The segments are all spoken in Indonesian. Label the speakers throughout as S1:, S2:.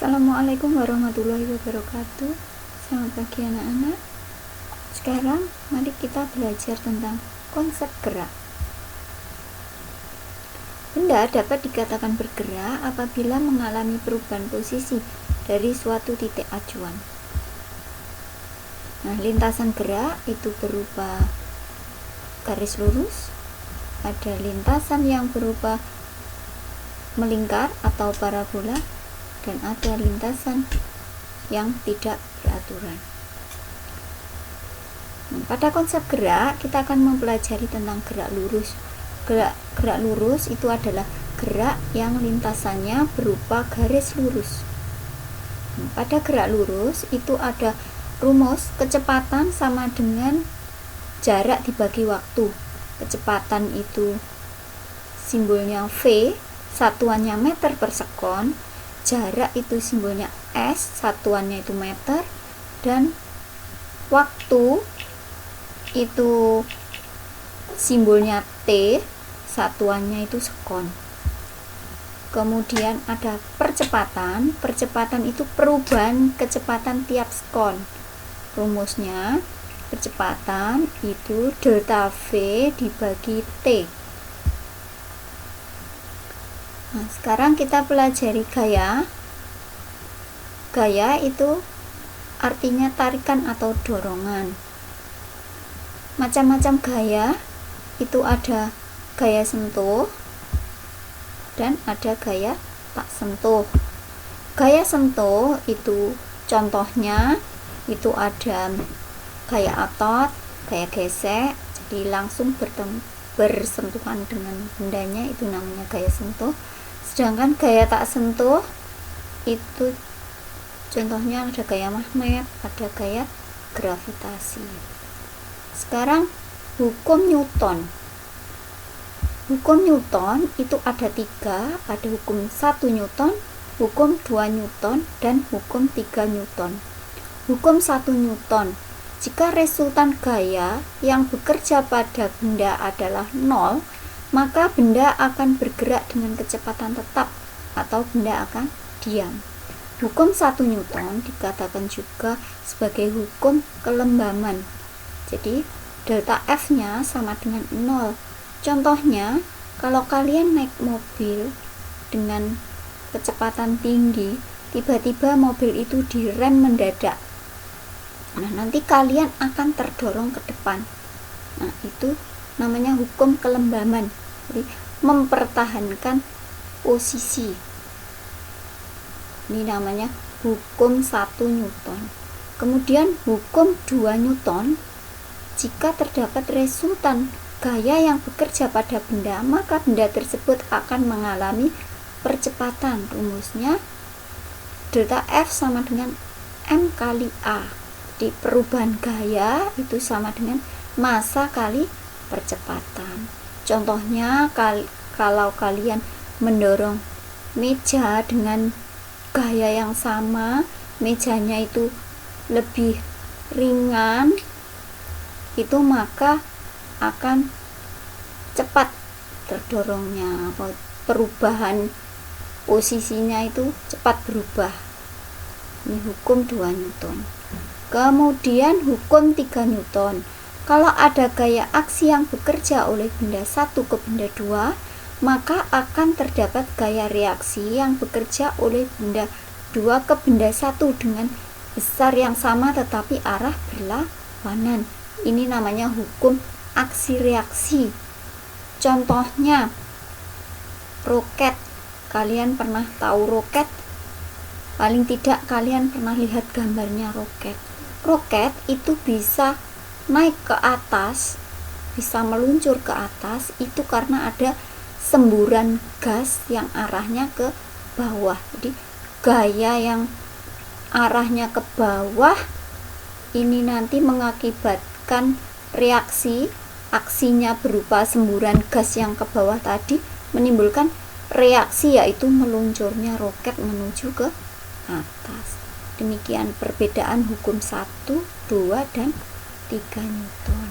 S1: Assalamualaikum warahmatullahi wabarakatuh. Selamat pagi anak-anak. Sekarang mari kita belajar tentang konsep gerak. Benda dapat dikatakan bergerak apabila mengalami perubahan posisi dari suatu titik acuan. Nah, lintasan gerak itu berupa garis lurus, ada lintasan yang berupa melingkar atau parabola, dan ada lintasan yang tidak beraturan. Pada konsep gerak, kita akan mempelajari tentang gerak lurus. Gerak lurus itu adalah gerak yang lintasannya berupa garis lurus. Pada gerak lurus itu ada rumus kecepatan sama dengan jarak dibagi waktu. Kecepatan itu simbolnya V, satuannya meter per sekon. Jarak itu simbolnya S, satuannya itu meter, dan waktu itu simbolnya T, satuannya itu sekon. Kemudian ada percepatan. Percepatan itu perubahan kecepatan tiap sekon. Rumusnya percepatan itu delta V dibagi T. Nah, sekarang kita pelajari gaya. Gaya itu artinya tarikan atau dorongan. Macam-macam gaya itu ada gaya sentuh dan ada gaya tak sentuh. Gaya sentuh itu contohnya itu ada gaya otot, gaya gesek, jadi langsung bersentuhan dengan bendanya, itu namanya gaya sentuh. Sedangkan gaya tak sentuh itu contohnya ada gaya magnet, ada gaya gravitasi. Sekarang hukum Newton. Hukum Newton itu ada 3, ada hukum 1 Newton, hukum 2 Newton, dan hukum 3 Newton. Hukum 1 Newton, jika resultan gaya yang bekerja pada benda adalah 0, maka benda akan bergerak dengan kecepatan tetap atau benda akan diam. Hukum 1 Newton dikatakan juga sebagai hukum kelembaman. Jadi delta F-nya sama dengan 0. Contohnya, kalau kalian naik mobil dengan kecepatan tinggi, tiba-tiba mobil itu direm mendadak. Nah, nanti kalian akan terdorong ke depan. Nah, itu namanya hukum kelembaman. Jadi, mempertahankan posisi. Ini namanya hukum 1 Newton. Kemudian hukum 2 Newton, jika terdapat resultan gaya yang bekerja pada benda, maka benda tersebut akan mengalami percepatan. Rumusnya delta F sama dengan M kali A. Jadi perubahan gaya itu sama dengan massa kali percepatan. Contohnya kalau kalian mendorong meja dengan gaya yang sama, mejanya itu lebih ringan, itu maka akan cepat terdorongnya, perubahan posisinya itu cepat berubah. Ini hukum 2 Newton. Kemudian hukum 3 Newton. Kalau ada gaya aksi yang bekerja oleh benda 1 ke benda 2, maka akan terdapat gaya reaksi yang bekerja oleh benda 2 ke benda 1 dengan besar yang sama tetapi arah berlawanan. Ini namanya hukum aksi reaksi. Contohnya roket. Kalian pernah tahu roket? Paling tidak kalian pernah lihat gambarnya roket. Roket itu bisa naik ke atas, bisa meluncur ke atas, itu karena ada semburan gas yang arahnya ke bawah. Jadi gaya yang arahnya ke bawah ini nanti mengakibatkan reaksi, aksinya berupa semburan gas yang ke bawah tadi menimbulkan reaksi, yaitu meluncurnya roket menuju ke atas. Demikian perbedaan hukum 1, 2, dan 3 Newton.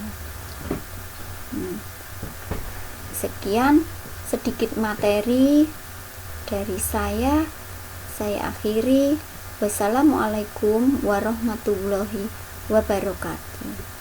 S1: Sekian sedikit materi dari saya. saya akhiri. Wassalamualaikum warahmatullahi wabarakatuh.